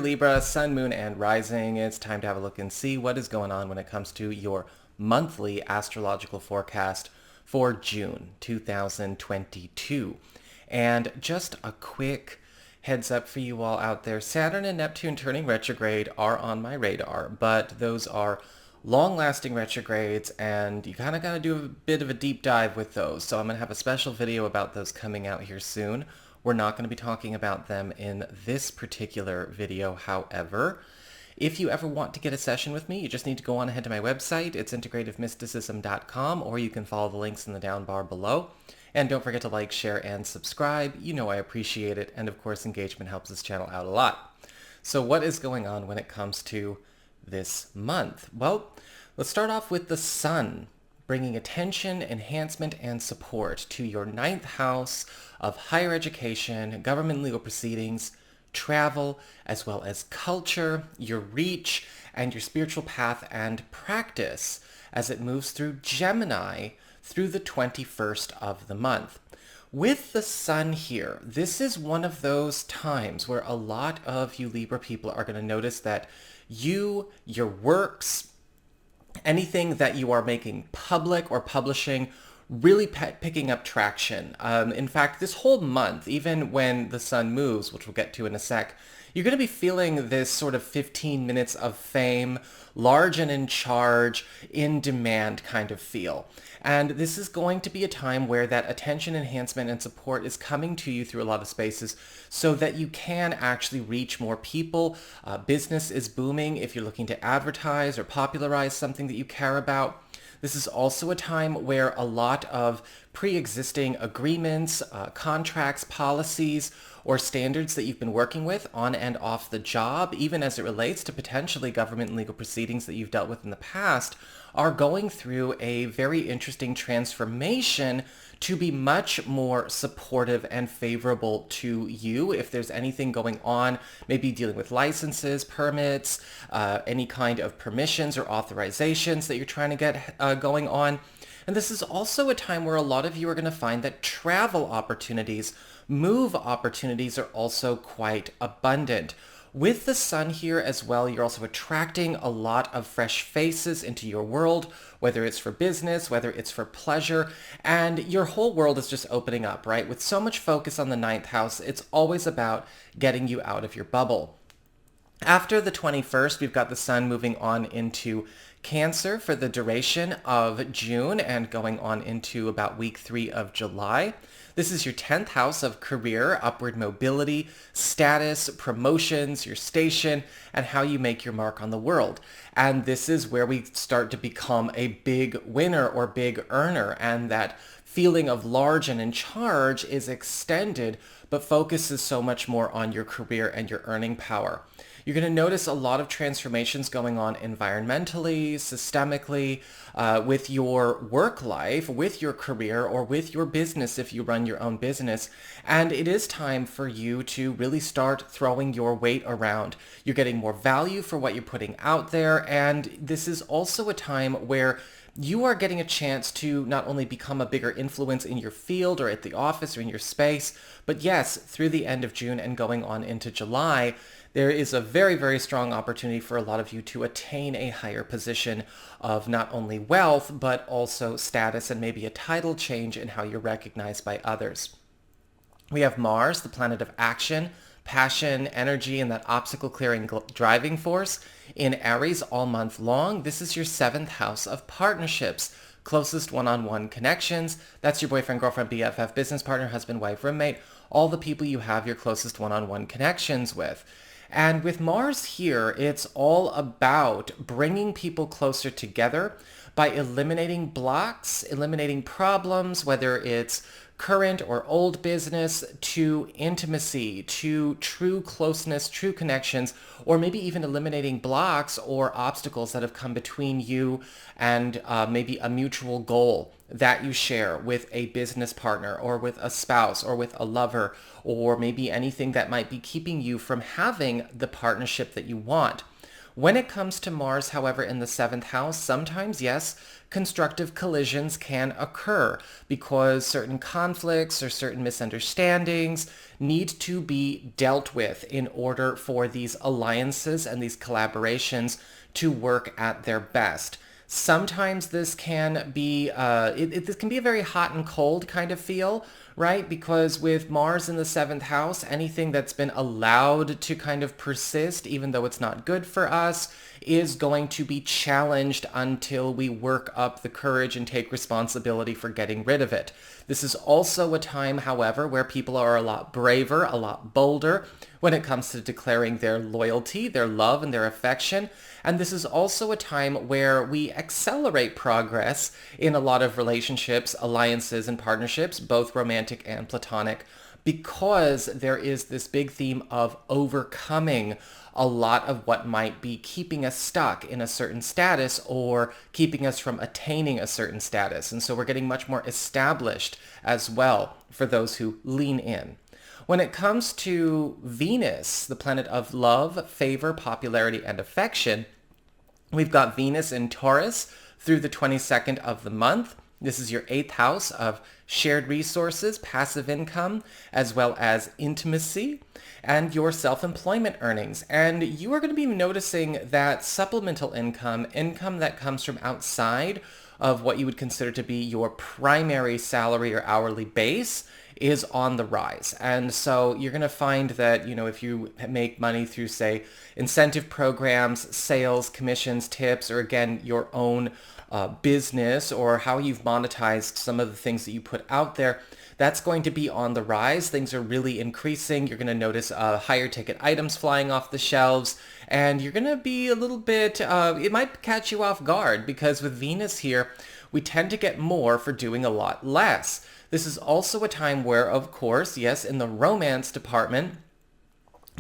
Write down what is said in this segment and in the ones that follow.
Libra, Sun, Moon, and Rising. It's time to have a look and see what is going on when it comes to your monthly astrological forecast for June 2022. And just a quick heads up for you all out there, Saturn and Neptune turning retrograde are on my radar, but those are long-lasting retrogrades, and you kind of got to do a bit of a deep dive with those. So I'm going to have a special video about those coming out here soon. We're not going to be talking about them in this particular video, however. If you ever want to get a session with me, you just need to go on ahead to my website. It's integrativemysticism.com, or you can follow the links in the down bar below. And don't forget to like, share, and subscribe. You know I appreciate it, and of course engagement helps this channel out a lot. So what is going on when it comes to this month? Well, let's start off with the Sun, bringing attention, enhancement, and support to your 9th house of higher education, government legal proceedings, travel, as well as culture, your reach, and your spiritual path and practice as it moves through Gemini through the 21st of the month. With the Sun here, this is one of those times where a lot of you Libra people are going to notice that you, your works, anything that you are making public or publishing, really picking up traction. In fact, this whole month, even when the Sun moves, which we'll get to in a sec, you're going to be feeling this sort of 15 minutes of fame, large and in charge, in demand kind of feel. And this is going to be a time where that attention, enhancement, and support is coming to you through a lot of spaces so that you can actually reach more people. Business is booming if you're looking to advertise or popularize something that you care about. This is also a time where a lot of pre-existing agreements, contracts, policies, or standards that you've been working with on and off the job, even as it relates to potentially government and legal proceedings that you've dealt with in the past, are going through a very interesting transformation to be much more supportive and favorable to you. If there's anything going on, maybe dealing with licenses, permits, any kind of permissions or authorizations that you're trying to get going on. And this is also a time where a lot of you are going to find that travel opportunities, move opportunities are also quite abundant. With the Sun here as well, you're also attracting a lot of fresh faces into your world, whether it's for business, whether it's for pleasure, and your whole world is just opening up, right? With so much focus on the 9th house, it's always about getting you out of your bubble. After the 21st, we've got the Sun moving on into Cancer for the duration of June and going on into about week 3 of July. This is your 10th house of career, upward mobility, status, promotions, your station, and how you make your mark on the world. And this is where we start to become a big winner or big earner, and that feeling of large and in charge is extended, but focuses so much more on your career and your earning power. You're going to notice a lot of transformations going on environmentally, systemically, with your work life, with your career, or with your business if you run your own business. And it is time for you to really start throwing your weight around. You're getting more value for what you're putting out there. And this is also a time where you are getting a chance to not only become a bigger influence in your field or at the office or in your space, but yes, through the end of June and going on into July, there is a very, very strong opportunity for a lot of you to attain a higher position of not only wealth, but also status and maybe a title change in how you're recognized by others. We have Mars, the planet of action, passion, energy, and that obstacle-clearing driving force in Aries all month long. This is your 7th house of partnerships, closest one-on-one connections. That's your boyfriend, girlfriend, BFF, business partner, husband, wife, roommate, all the people you have your closest one-on-one connections with. And with Mars here, it's all about bringing people closer together by eliminating blocks, eliminating problems, whether it's current or old business, to intimacy, to true closeness, true connections, or maybe even eliminating blocks or obstacles that have come between you and maybe a mutual goal that you share with a business partner or with a spouse or with a lover, or maybe anything that might be keeping you from having the partnership that you want. When it comes to Mars, however, in the 7th house, sometimes, yes, constructive collisions can occur because certain conflicts or certain misunderstandings need to be dealt with in order for these alliances and these collaborations to work at their best. Sometimes this can be this can be a very hot and cold kind of feel, right? Because with Mars in the 7th house, anything that's been allowed to kind of persist, even though it's not good for us, is going to be challenged until we work up the courage and take responsibility for getting rid of it. This is also a time, however, where people are a lot braver, a lot bolder when it comes to declaring their loyalty, their love, and their affection. And this is also a time where we accelerate progress in a lot of relationships, alliances, and partnerships, both romantic and platonic, because there is this big theme of overcoming a lot of what might be keeping us stuck in a certain status or keeping us from attaining a certain status. And so we're getting much more established as well for those who lean in. When it comes to Venus, the planet of love, favor, popularity, and affection, we've got Venus in Taurus through the 22nd of the month. This is your 8th house of shared resources, passive income, as well as intimacy, and your self-employment earnings. And you are going to be noticing that supplemental income, income that comes from outside of what you would consider to be your primary salary or hourly base, is on the rise. And so you're going to find that, if you make money through, say, incentive programs, sales, commissions, tips, or again, your own business, or how you've monetized some of the things that you put out there, that's going to be on the rise. Things are really increasing. You're going to notice higher ticket items flying off the shelves, and you're going to be a little bit, it might catch you off guard, because with Venus here, we tend to get more for doing a lot less. This is also a time where, of course, yes, in the romance department,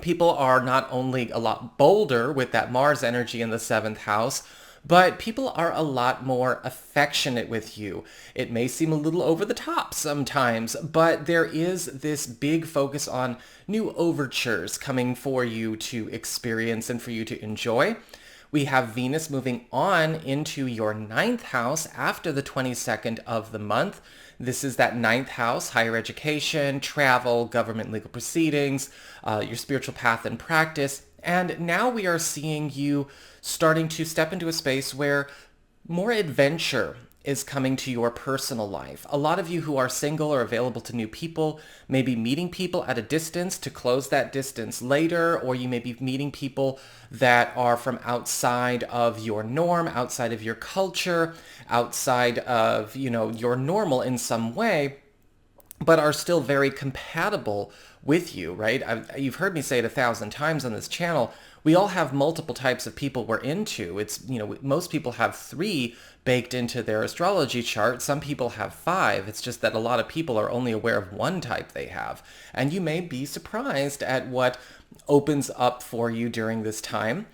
people are not only a lot bolder with that Mars energy in the 7th house, but people are a lot more affectionate with you. It may seem a little over the top sometimes, but there is this big focus on new overtures coming for you to experience and for you to enjoy. We have Venus moving on into your 9th house after the 22nd of the month. This is that 9th house, higher education, travel, government legal proceedings, your spiritual path and practice. And now we are seeing you starting to step into a space where more adventure is coming to your personal life. A lot of you who are single or available to new people may be meeting people at a distance to close that distance later, or you may be meeting people that are from outside of your norm, outside of your culture, outside of, your normal in some way, but are still very compatible with you, right? You've heard me say it 1,000 times on this channel. We all have multiple types of people we're into. It's, most people have 3 baked into their astrology chart. Some people have 5. It's just that a lot of people are only aware of one type they have. And you may be surprised at what opens up for you during this time.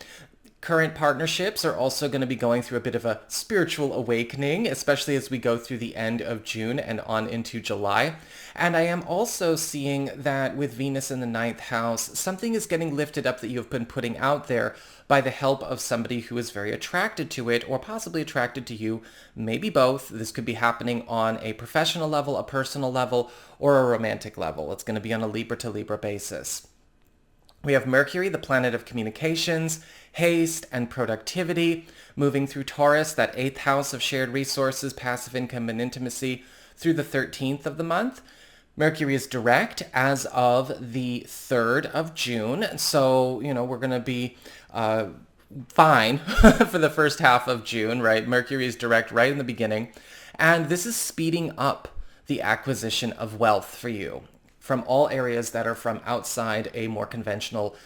Current partnerships are also going to be going through a bit of a spiritual awakening, especially as we go through the end of June and on into July. And I am also seeing that with Venus in the 9th house, something is getting lifted up that you've been putting out there by the help of somebody who is very attracted to it, or possibly attracted to you, maybe both. This could be happening on a professional level, a personal level, or a romantic level. It's going to be on a Libra to Libra basis. We have Mercury, the planet of communications, haste, and productivity, moving through Taurus, that 8th house of shared resources, passive income, and intimacy, through the 13th of the month. Mercury is direct as of the 3rd of June, so, we're going to be fine for the first half of June, right? Mercury is direct right in the beginning, and this is speeding up the acquisition of wealth for you from all areas that are from outside a more conventional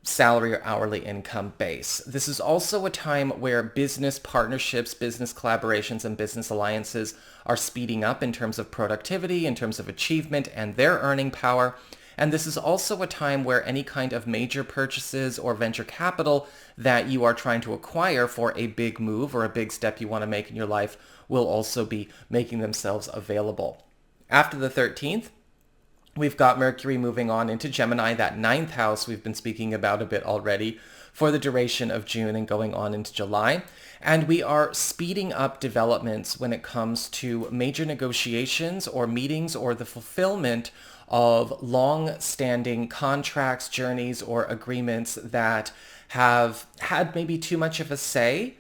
salary or hourly income base. This is also a time where business partnerships, business collaborations, and business alliances are speeding up in terms of productivity, in terms of achievement, and their earning power. And this is also a time where any kind of major purchases or venture capital that you are trying to acquire for a big move or a big step you want to make in your life will also be making themselves available. After the 13th, we've got Mercury moving on into Gemini, that 9th house we've been speaking about a bit already, for the duration of June and going on into July. And we are speeding up developments when it comes to major negotiations or meetings or the fulfillment of long-standing contracts, journeys, or agreements that have had maybe too much of a say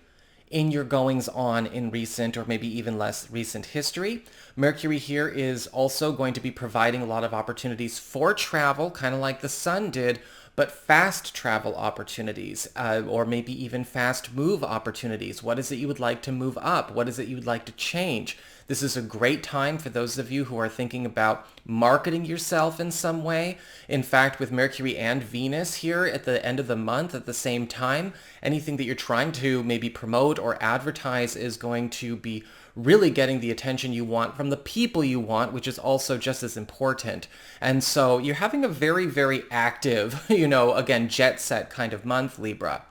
in your goings on in recent or maybe even less recent history. Mercury here is also going to be providing a lot of opportunities for travel, kind of like the sun did, but fast travel opportunities, or maybe even fast move opportunities. What is it you would like to move up? What is it you would like to change? This is a great time for those of you who are thinking about marketing yourself in some way. In fact, with Mercury and Venus here at the end of the month at the same time, anything that you're trying to maybe promote or advertise is going to be really getting the attention you want from the people you want, which is also just as important. And so you're having a very, very active, again, jet set kind of month, Libra.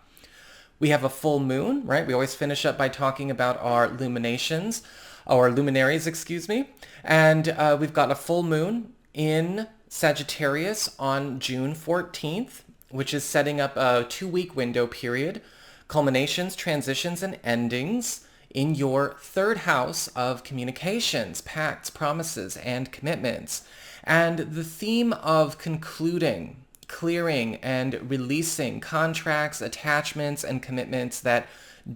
We have a full moon, right? We always finish up by talking about our luminaries, And we've got a full moon in Sagittarius on June 14th, which is setting up a 2-week window period, culminations, transitions, and endings in your third house of communications, pacts, promises, and commitments. And the theme of concluding, clearing, and releasing contracts, attachments, and commitments that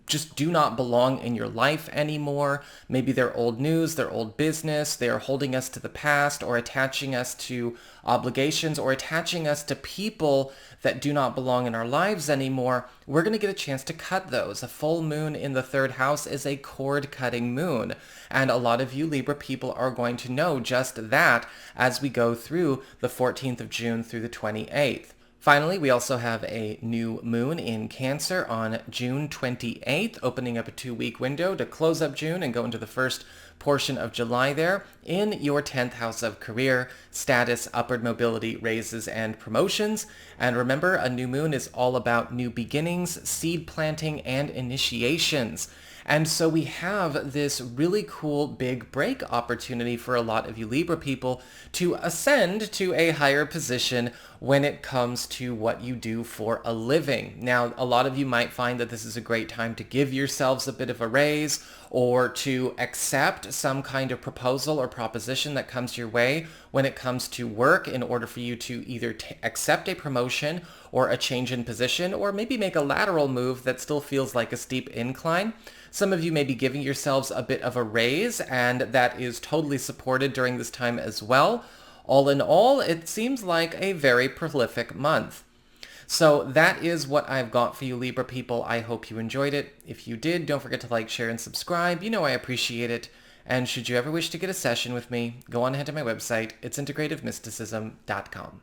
just do not belong in your life anymore. Maybe they're old news, they're old business, they are holding us to the past or attaching us to obligations or attaching us to people that do not belong in our lives anymore. We're going to get a chance to cut those. A full moon in the third house is a cord-cutting moon. And a lot of you Libra people are going to know just that as we go through the 14th of June through the 28th. Finally, we also have a new moon in Cancer on June 28th, opening up a 2-week window to close up June and go into the first portion of July there in your 10th house of career, status, upward mobility, raises, and promotions. And remember, a new moon is all about new beginnings, seed planting, and initiations. And so we have this really cool big break opportunity for a lot of you Libra people to ascend to a higher position when it comes to what you do for a living. Now, a lot of you might find that this is a great time to give yourselves a bit of a raise or to accept some kind of proposal or proposition that comes your way when it comes to work in order for you to either accept a promotion or a change in position or maybe make a lateral move that still feels like a steep incline. Some of you may be giving yourselves a bit of a raise, and that is totally supported during this time as well. All in all, it seems like a very prolific month. So that is what I've got for you, Libra people. I hope you enjoyed it. If you did, don't forget to like, share, and subscribe. You know I appreciate it. And should you ever wish to get a session with me, go on ahead to my website. It's integrativemysticism.com.